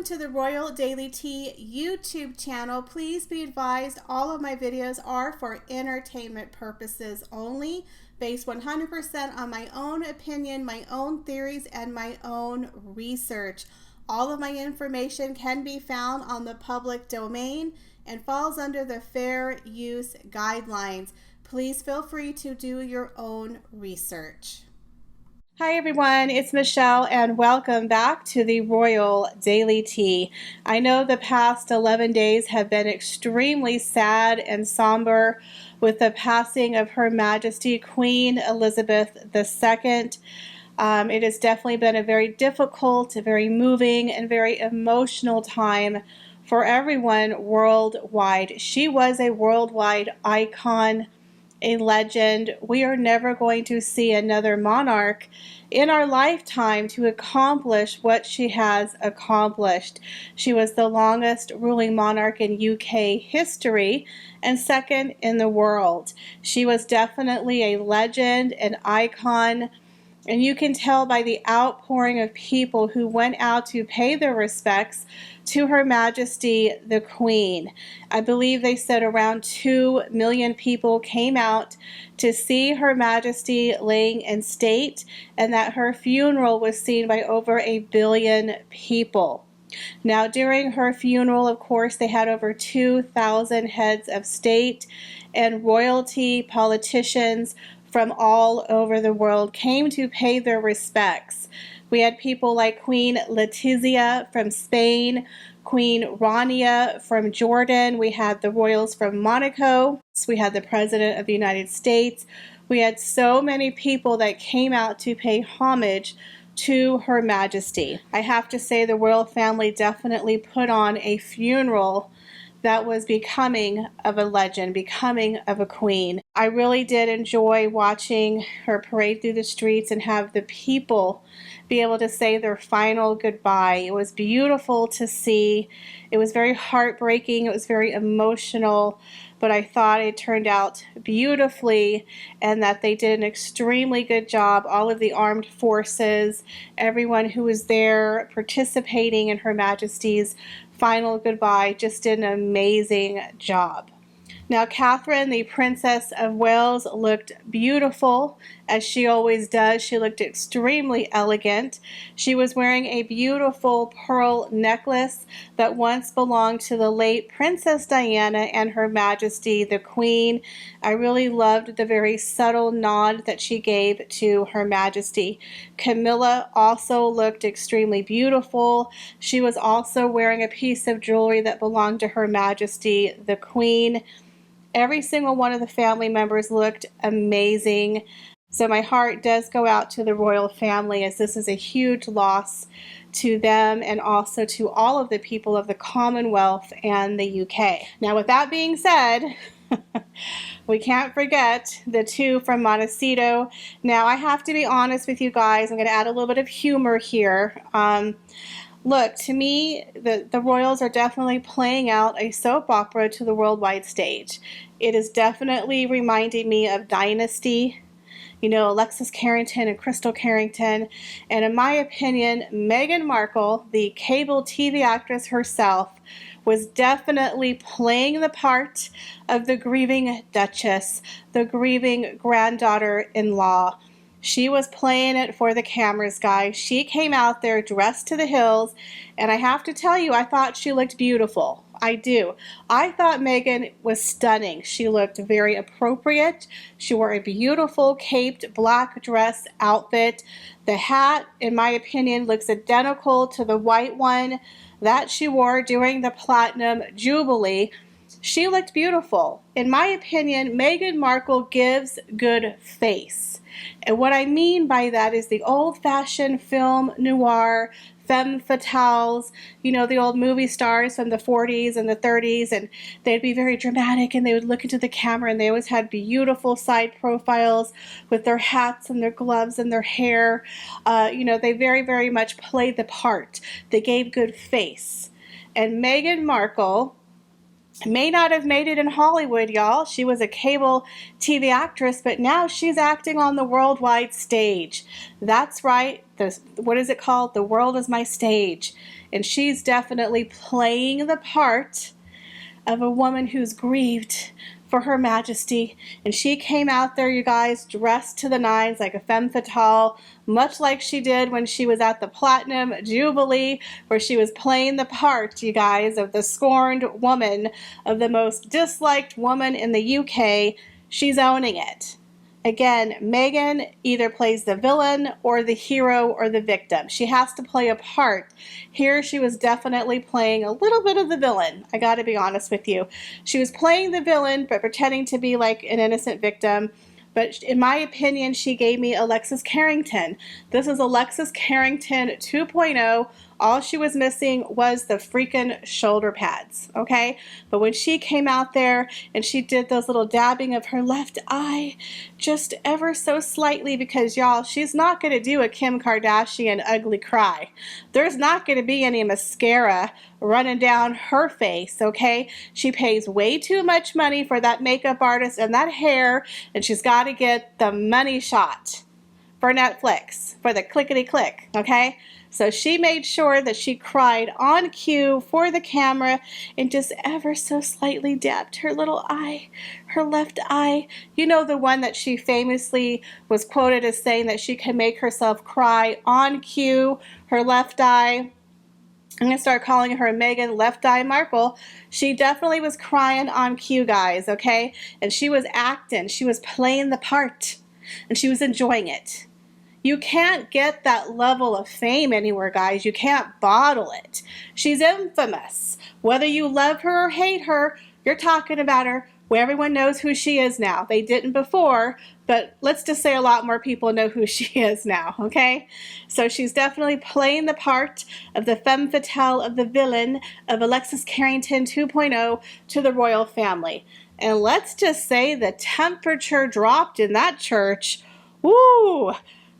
Welcome to the Royal Daily Tea YouTube channel. Please be advised all of my videos are for entertainment purposes only, based 100% on my own opinion, my own theories, and my own research. All of my information can be found on the public domain and falls under the fair use guidelines. Please feel free to do your own research. Hi everyone, it's Michelle and welcome back to the Royal Daily Tea. I know the past 11 days have been extremely sad and somber with the passing of Her Majesty Queen Elizabeth II. It has definitely been a very difficult, very moving, and very emotional time for everyone worldwide. She was a worldwide icon, a legend. We are never going to see another monarch in our lifetime to accomplish what she has accomplished. She was the longest ruling monarch in UK history and second in the world. She was definitely a legend, an icon, and you can tell by the outpouring of people who went out to pay their respects to Her Majesty the Queen. I believe they said around 2 million people came out to see Her Majesty laying in state, and that her funeral was seen by over 1 billion people. Now, during her funeral, of course, they had over 2,000 heads of state and royalty, politicians from all over the world came to pay their respects. We had people like Queen Letizia from Spain, Queen Rania from Jordan. We had the royals from Monaco. We had the President of the United States. We had so many people that came out to pay homage to Her Majesty. I have to say the royal family definitely put on a funeral that was becoming of a legend, becoming of a queen. I really did enjoy watching her parade through the streets and have the people be able to say their final goodbye. It was beautiful to see. It was very heartbreaking. It was very emotional, but I thought it turned out beautifully and that they did an extremely good job. All of the armed forces, everyone who was there participating in Her Majesty's final goodbye just did an amazing job. Now, Catherine, the Princess of Wales, looked beautiful, as she always does. She looked extremely elegant. She was wearing a beautiful pearl necklace that once belonged to the late Princess Diana and Her Majesty the Queen. I really loved the very subtle nod that she gave to Her Majesty. Camilla also looked extremely beautiful. She was also wearing a piece of jewelry that belonged to Her Majesty the Queen. Every single one of the family members looked amazing. So my heart does go out to the royal family, as this is a huge loss to them and also to all of the people of the Commonwealth and the UK. Now, with that being said, we can't forget the two from Montecito. Now, I have to be honest with you guys. I'm going to add a little bit of humor here. Look, to me, the royals are definitely playing out a soap opera to the worldwide stage. It is definitely reminding me of Dynasty, you know, Alexis Carrington and Crystal Carrington. And in my opinion, Meghan Markle, the cable TV actress herself, was definitely playing the part of the grieving Duchess, the grieving granddaughter-in-law. She was playing it for the cameras, guys. She came out there dressed to the hills, and I have to tell you, I thought she looked beautiful. I do. I thought Meghan was stunning. She looked very appropriate. She wore a beautiful caped black dress outfit. The hat, in my opinion, looks identical to the white one that she wore during the Platinum Jubilee. She looked beautiful. In my opinion, Meghan Markle gives good face. And what I mean by that is the old-fashioned film noir, femme fatales, you know, the old movie stars from the 40s and the 30s, and they'd be very dramatic and they would look into the camera and they always had beautiful side profiles with their hats and their gloves and their hair. You know, they very, very much played the part. They gave good face. And Meghan Markle may not have made it in Hollywood, y'all. She was a cable TV actress, but now she's acting on the worldwide stage. That's right. what is it called? The world is my stage. And she's definitely playing the part of a woman who's grieved for Her Majesty. And she came out there, you guys, dressed to the nines like a femme fatale, much like she did when she was at the Platinum Jubilee, where she was playing the part, you guys, of the scorned woman, of the most disliked woman in the UK. She's owning it. Again, Meghan either plays the villain or the hero or the victim. She has to play a part. Here she was definitely playing a little bit of the villain. I gotta be honest with you. She was playing the villain but pretending to be like an innocent victim. But in my opinion, she gave me Alexis Carrington. This is Alexis Carrington 2.0. All she was missing was the freaking shoulder pads, okay? But when she came out there and she did those little dabbing of her left eye, just ever so slightly, because y'all, she's not going to do a Kim Kardashian ugly cry. There's not going to be any mascara running down her face, okay? She pays way too much money for that makeup artist and that hair, and she's got to get the money shot for Netflix, for the clickety-click, okay? So she made sure that she cried on cue for the camera and just ever so slightly dabbed her little eye, her left eye. You know, the one that she famously was quoted as saying that she can make herself cry on cue, her left eye. I'm going to start calling her Meghan Left Eye Markle. She definitely was crying on cue, guys, okay? And she was acting. She was playing the part. And she was enjoying it. You can't get that level of fame anywhere, guys. You can't bottle it. She's infamous. Whether you love her or hate her, you're talking about her. Where everyone knows who she is now. They didn't before, but let's just say a lot more people know who she is now, okay? So she's definitely playing the part of the femme fatale, of the villain, of Alexis Carrington 2.0 to the royal family. And let's just say the temperature dropped in that church. Woo!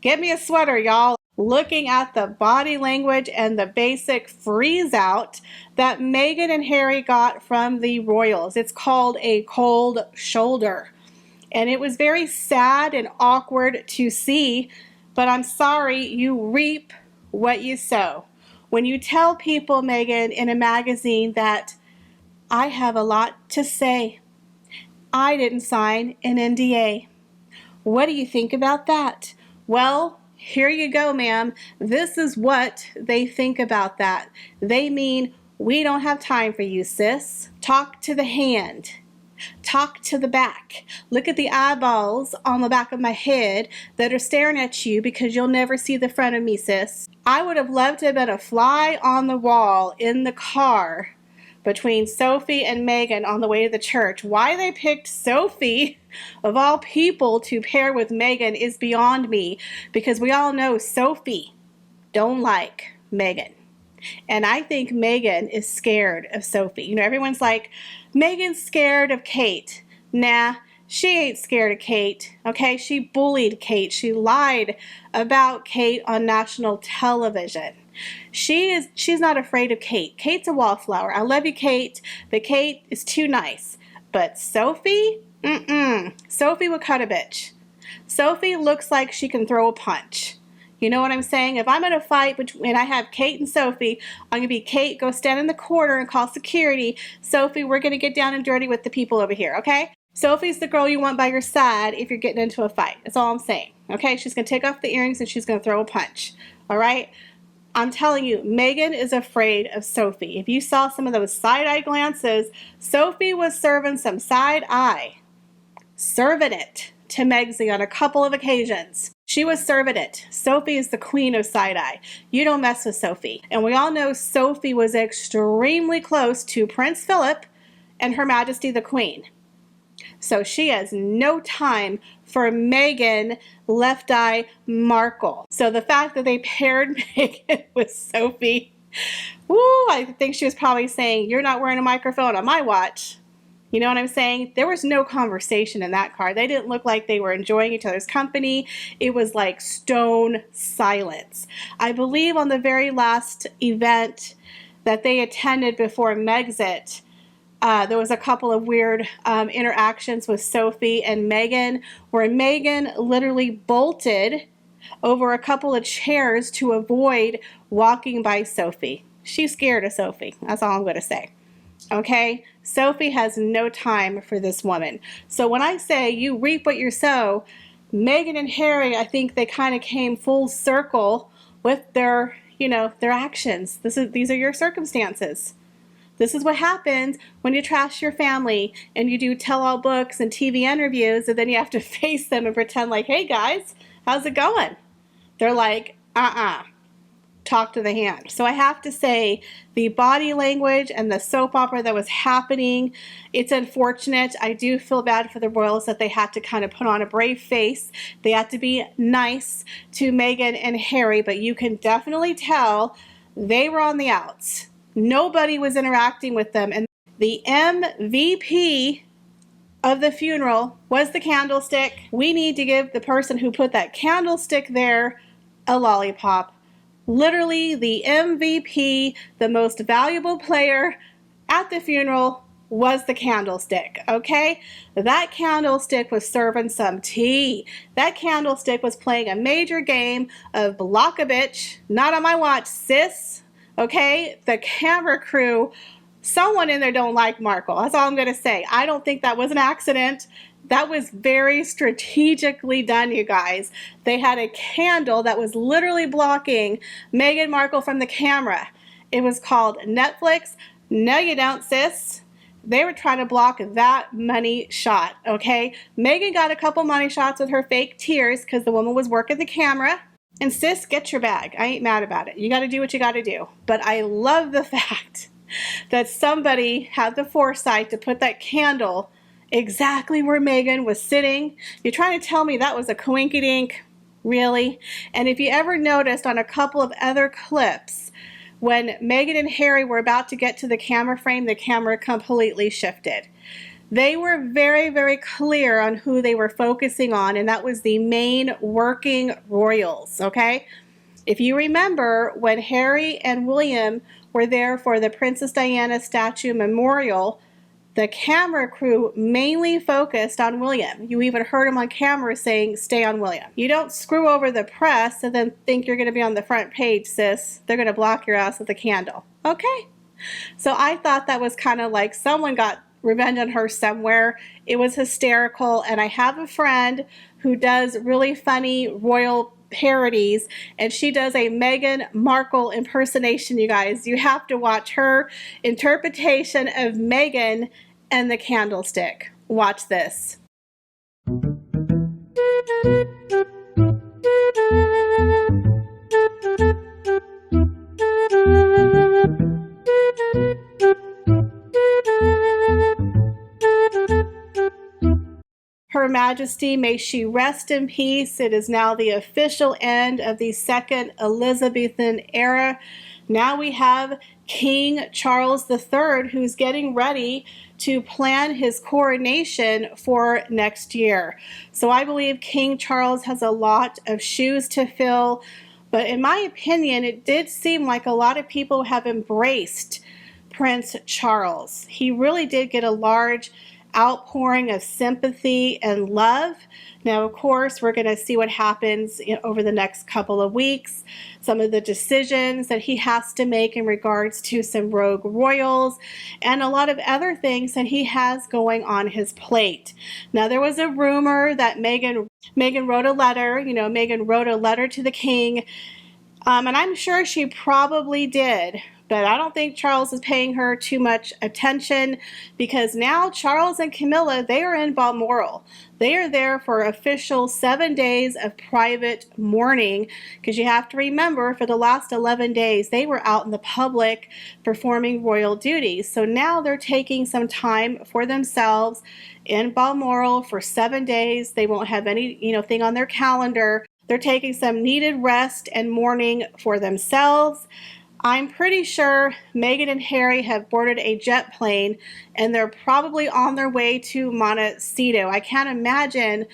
Get me a sweater, y'all. Looking at the body language and the basic freeze out that Meghan and Harry got from the royals. It's called a cold shoulder. And it was very sad and awkward to see, but I'm sorry, you reap what you sow. When you tell people, Meghan, in a magazine that I have a lot to say, I didn't sign an NDA. What do you think about that? Well, here you go, ma'am. This is what they think about that. They mean, we don't have time for you, sis. Talk to the hand. Talk to the back. Look at the eyeballs on the back of my head that are staring at you because you'll never see the front of me, sis. I would have loved to have been a fly on the wall in the car between Sophie and Meghan on the way to the church. Why they picked Sophie, of all people, to pair with Meghan is beyond me, because we all know Sophie don't like Meghan. And I think Meghan is scared of Sophie. You know, everyone's like, Meghan's scared of Kate. Nah, she ain't scared of Kate, okay? She bullied Kate. She lied about Kate on national television. She's not afraid of Kate. Kate's a wallflower. I love you, Kate, but Kate is too nice. But Sophie? Sophie would cut a bitch. Sophie looks like she can throw a punch. You know what I'm saying? If I'm in a fight and I have Kate and Sophie, I'm going to be, Kate, go stand in the corner and call security. Sophie, we're going to get down and dirty with the people over here, okay? Sophie's the girl you want by your side if you're getting into a fight. That's all I'm saying, okay? She's going to take off the earrings and she's going to throw a punch, all right? I'm telling you, Meghan is afraid of Sophie. If you saw some of those side-eye glances, Sophie was serving some side-eye. Serving it to Megxie on a couple of occasions. She was serving it. Sophie is the queen of side-eye. You don't mess with Sophie. And we all know Sophie was extremely close to Prince Philip and Her Majesty the Queen. So she has no time for Meghan Left Eye Markle. So the fact that they paired Meghan with Sophie, woo, I think she was probably saying, you're not wearing a microphone on my watch. You know what I'm saying? There was no conversation in that car. They didn't look like they were enjoying each other's company. It was like stone silence. I believe on the very last event that they attended before Megxit, there was a couple of weird interactions with Sophie and Meghan, where Meghan literally bolted over a couple of chairs to avoid walking by Sophie. She's scared of Sophie. That's all I'm going to say. Okay? Sophie has no time for this woman. So when I say you reap what you sow, Meghan and Harry, I think they kind of came full circle with their, their actions. These are your circumstances. This is what happens when you trash your family and you do tell-all books and TV interviews, and then you have to face them and pretend like, hey guys, how's it going? They're like, talk to the hand. So I have to say, the body language and the soap opera that was happening, it's unfortunate. I do feel bad for the royals that they had to kind of put on a brave face. They had to be nice to Meghan and Harry, but you can definitely tell they were on the outs. Nobody was interacting with them, and the MVP of the funeral was the candlestick. We need to give the person who put that candlestick there a lollipop. Literally the MVP, the most valuable player at the funeral was the candlestick, okay? That candlestick was serving some tea. That candlestick was playing a major game of block a bitch, not on my watch, sis. Okay, the camera crew, someone in there don't like Markle. That's all I'm going to say. I don't think that was an accident. That was very strategically done, you guys. They had a candle that was literally blocking Meghan Markle from the camera. It was called Netflix. No, you don't, sis. They were trying to block that money shot, okay? Meghan got a couple money shots with her fake tears because the woman was working the camera. And sis, get your bag. I ain't mad about it. You got to do what you got to do. But I love the fact that somebody had the foresight to put that candle exactly where Meghan was sitting. You're trying to tell me that was a coinkydink? Really? And if you ever noticed on a couple of other clips, when Meghan and Harry were about to get to the camera frame, the camera completely shifted. They were very, very clear on who they were focusing on, and that was the main working royals, okay? If you remember, when Harry and William were there for the Princess Diana statue memorial, the camera crew mainly focused on William. You even heard him on camera saying, stay on William. You don't screw over the press and then think you're going to be on the front page, sis. They're going to block your ass with a candle. Okay? So I thought that was kind of like someone got revenge on her somewhere. It was hysterical, and I have a friend who does really funny royal parodies, and she does a Meghan Markle impersonation, you guys. You have to watch her interpretation of Meghan and the candlestick. Watch this. Her Majesty, may she rest in peace. It is now the official end of the second Elizabethan era. Now we have King Charles III, who's getting ready to plan his coronation for next year. So I believe King Charles has a lot of shoes to fill. But in my opinion, it did seem like a lot of people have embraced Prince Charles. He really did get a large outpouring of sympathy and love. Now, of course, we're going to see what happens over the next couple of weeks, some of the decisions that he has to make in regards to some rogue royals, and a lot of other things that he has going on his plate. Now, there was a rumor that Meghan wrote a letter, Meghan wrote a letter to the king, and I'm sure she probably did. But I don't think Charles is paying her too much attention, because now Charles and Camilla, they are in Balmoral. They are there for official 7 days of private mourning, because you have to remember, for the last 11 days, they were out in the public performing royal duties. So now they're taking some time for themselves in Balmoral for 7 days. They won't have any, thing on their calendar. They're taking some needed rest and mourning for themselves. I'm pretty sure Meghan and Harry have boarded a jet plane, and they're probably on their way to Montecito. I can't imagine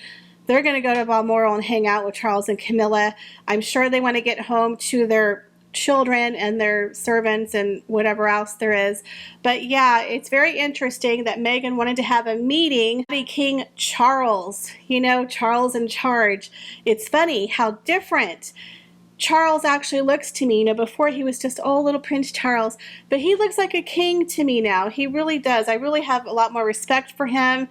they're going to go to Balmoral and hang out with Charles and Camilla. I'm sure they want to get home to their children and their servants and whatever else there is. But yeah, it's very interesting that Meghan wanted to have a meeting with King Charles, you know, Charles in charge. It's funny how different Charles actually looks to me. You know, before he was just, oh, little Prince Charles, but he looks like a king to me now. He really does. I really have a lot more respect for him.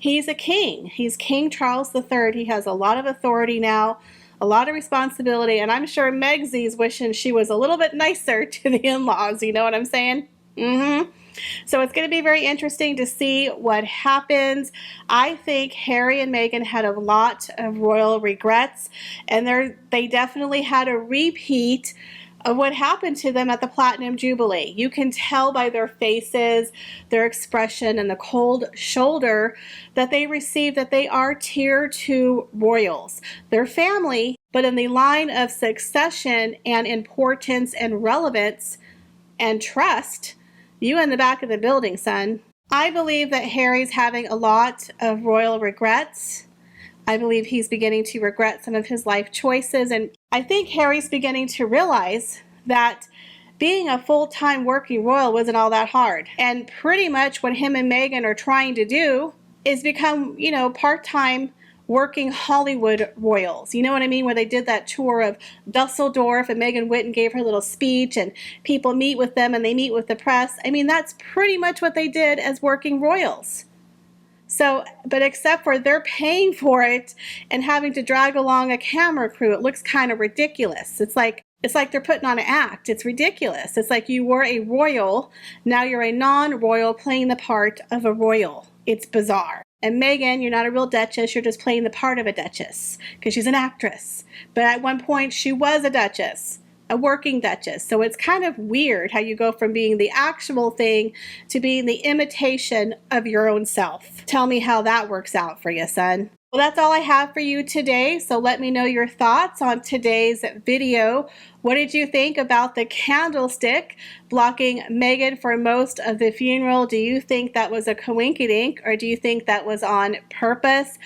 He's a king. He's King Charles III. He has a lot of authority now, a lot of responsibility, and I'm sure Megsy's wishing she was a little bit nicer to the in-laws, you know what I'm saying? So it's going to be very interesting to see what happens. I think Harry and Meghan had a lot of royal regrets, and they definitely had a repeat of what happened to them at the Platinum Jubilee. You can tell by their faces, their expression, and the cold shoulder that they received that they are tier 2 royals. They're family, but in the line of succession and importance and relevance and trust, you in the back of the building, son. I believe that Harry's having a lot of royal regrets. I believe he's beginning to regret some of his life choices, and I think Harry's beginning to realize that being a full-time working royal wasn't all that hard. And pretty much what him and Meghan are trying to do is become, you know, part-time working Hollywood royals. You know what I mean? Where they did that tour of Dusseldorf and Meghan went and gave her little speech and people meet with them and they meet with the press. I mean, that's pretty much what they did as working royals. So, but except for they're paying for it and having to drag along a camera crew, it looks kind of ridiculous. It's like they're putting on an act. It's ridiculous. It's like you were a royal, now you're a non-royal playing the part of a royal. It's bizarre. And Meghan, you're not a real duchess, you're just playing the part of a duchess because she's an actress. But at one point she was a duchess, a working duchess. So it's kind of weird how you go from being the actual thing to being the imitation of your own self. Tell me how that works out for you, son. Well, that's all I have for you today. So let me know your thoughts on today's video. What did you think about the candlestick blocking Meghan for most of the funeral? Do you think that was a coinkydink, or do you think that was on purpose?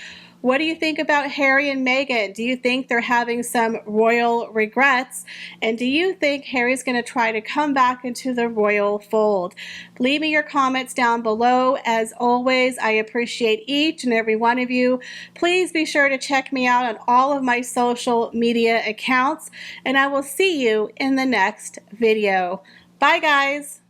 What do you think about Harry and Meghan? Do you think they're having some royal regrets? And do you think Harry's going to try to come back into the royal fold? Leave me your comments down below. As always, I appreciate each and every one of you. Please be sure to check me out on all of my social media accounts, and I will see you in the next video. Bye, guys.